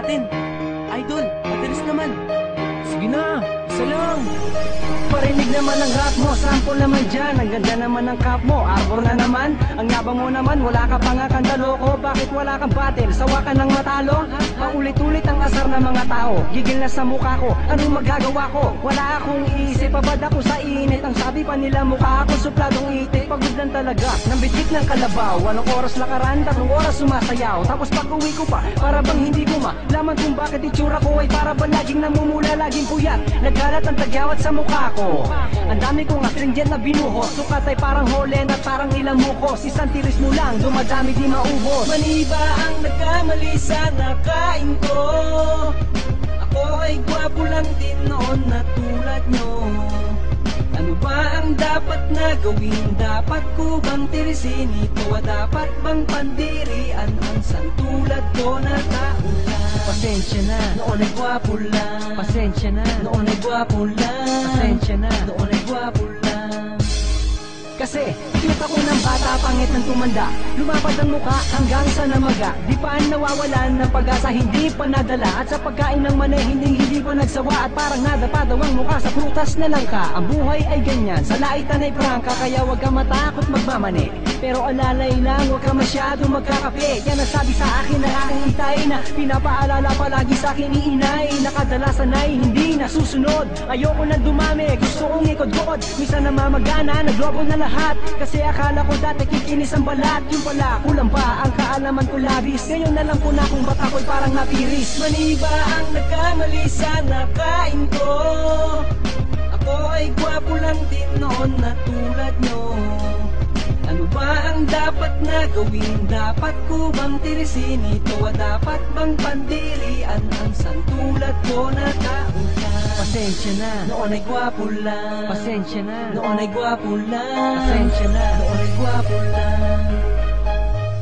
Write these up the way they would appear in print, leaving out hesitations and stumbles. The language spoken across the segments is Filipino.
natin. Idol, madalis naman. Sige na, isa lang. Parinig naman ang rap mo, sample naman dyan. Ang ganda naman ng cap mo, arbor na naman. Ang yabang mo naman, wala ka pa nga kang loko. Bakit wala kang battle, sawa ka ng matalo? Paulit-ulit ang asar ng mga tao, gigil na sa mukha ko. Anong magagawa ko? Wala akong isip, babad ako sa init. Ang sabi pa nila mukha ako supladong itik. Pagod lang talaga, ng bitik ng kalabaw. Anong oras lakaran, 3 oras sumasayaw. Tapos pag uwi ko pa, para bang hindi ko malaman kung bakit itsura ko ay para ba laging namumula, laging puyat. Nagkalat ang tagyawat sa mukha ko. Ang dami kong astringent na binuhos. Sukat ay parang holen at parang ilang mukos. Isang tiris mo lang, dumadami di maubos. Mani ba ang nagkamali sa nakain ko? Ako ay gwapo lang din noon na tulad nyo. Ano ba ang dapat na gawin? Dapat ko bang tirisin ito? Dapat bang pandirian ang santulad ko na tao lang? Pasensya na, Noon ay gwapo lang. pasensya na, Noon ay gwapo lang. pasensya na. Noon ay gwapo lang. Kasi cute ako ng bata, pangit ng tumanda. Lumapad ang mukha hanggang sa namaga. Di pa nawawalan ng pag-asa, hindi pa nadala. At sa pagkain ng mani, hindi pa nagsawa. At parang nadapa daw ang mukha sa prutas na lang ka. Ang buhay ay ganyan, sa laitan ay prangka. Kaya wag ka matakot magmamani. Pero alalay lang, wag ka masyado magkakape. Yan ang sabi sa akin ng aking itay, na pinapaalala palagi sa akin ni inay. Nakadalasan ay hindi nasusunod. Ayoko na dumami, gusto kong ikod-god. Minsan namamagana, naglobo na lahat. Kasi akala ko dati kikinis ang balat. Yung pala, kulang pa ang kaalaman ko labis. Ngayon na lang po na kung ba't ako'y parang napiris. Mani ba ang nagkamali sa nakain ko? Ako ay gwapo lang din noon na tulad nyo. Ano ba ang dapat na gawin? Dapat ko bang tirisin ito? Dapat bang pandirian ang santulad ko na tao lang? Pasensya na, Noon ay gwapo lang. pasensya na, Noon ay gwapo lang. pasensya na. Noon ay gwapo lang.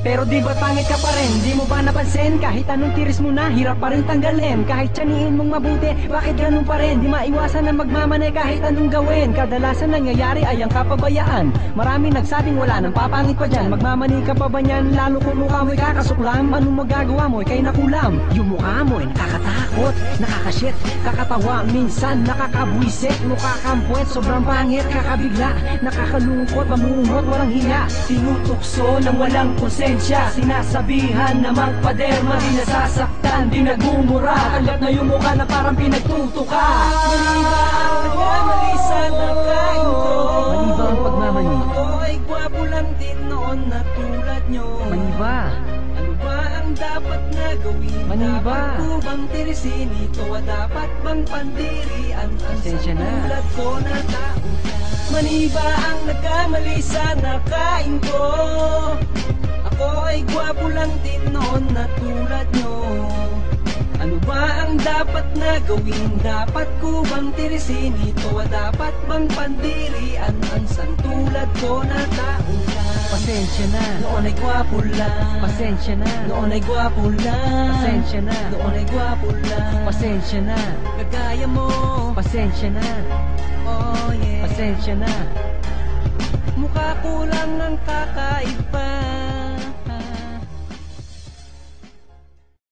Pero di ba pangit ka pa rin? Di mo ba napansin? Kahit anong tiris mo na, hirap pa rin tanggalin. Kahit tiyanihin mong mabuti, bakit ganun pa rin? Di maiwasan na magmamane kahit anong gawin. Kadalasan nangyayari ay ang kapabayaan. Marami nagsabing wala nang papangit pa dyan. Magmamani ka pa ba niyan? Lalo kung mukha mo'y kakasuklam. Anong magagawa mo? Kay nakulam. Yung mukha mo'y nakakatakot, nakakashit, kakatawa, minsan nakakabwisit. Mukha kang puwet, sobrang pangit, kakabigla, nakakalungkot, mamungot, walang hiya. Tinutukso ng walang konsensya. Sinasabihan na magpaderma, di nasasaktan, di nagmumura. Kagat na yung mukha na parang pinagtutuka. Mani ba ang nagkamali sa nakain ko? Mani ba ang pagmamani? Ako ay gwapo lang din noon na tulad nyo. Mani ba? Ano ba ang dapat na gawin? Mani ba? Dapat ko bang tirisin ito? Dapat bang pandirian ang Pasensya na. santulad ko na tao lang? Mani ba ang nagkamali sa nakain ko? Ako ay gwapo lang din noon na tulad nyo. Ano ba ang dapat na gawin? Dapat ko bang tirisin ito? Dapat bang pandirian ang santulad ko na tao lang? Pasensya na, Noon ay gwapo lang. pasensya na, Noon ay gwapo lang. pasensya na, Noon ay gwapo lang. pasensya na, Kagaya mo. pasensya na, Oh yeah. pasensya na. Mukha ko lang ang kakaiba.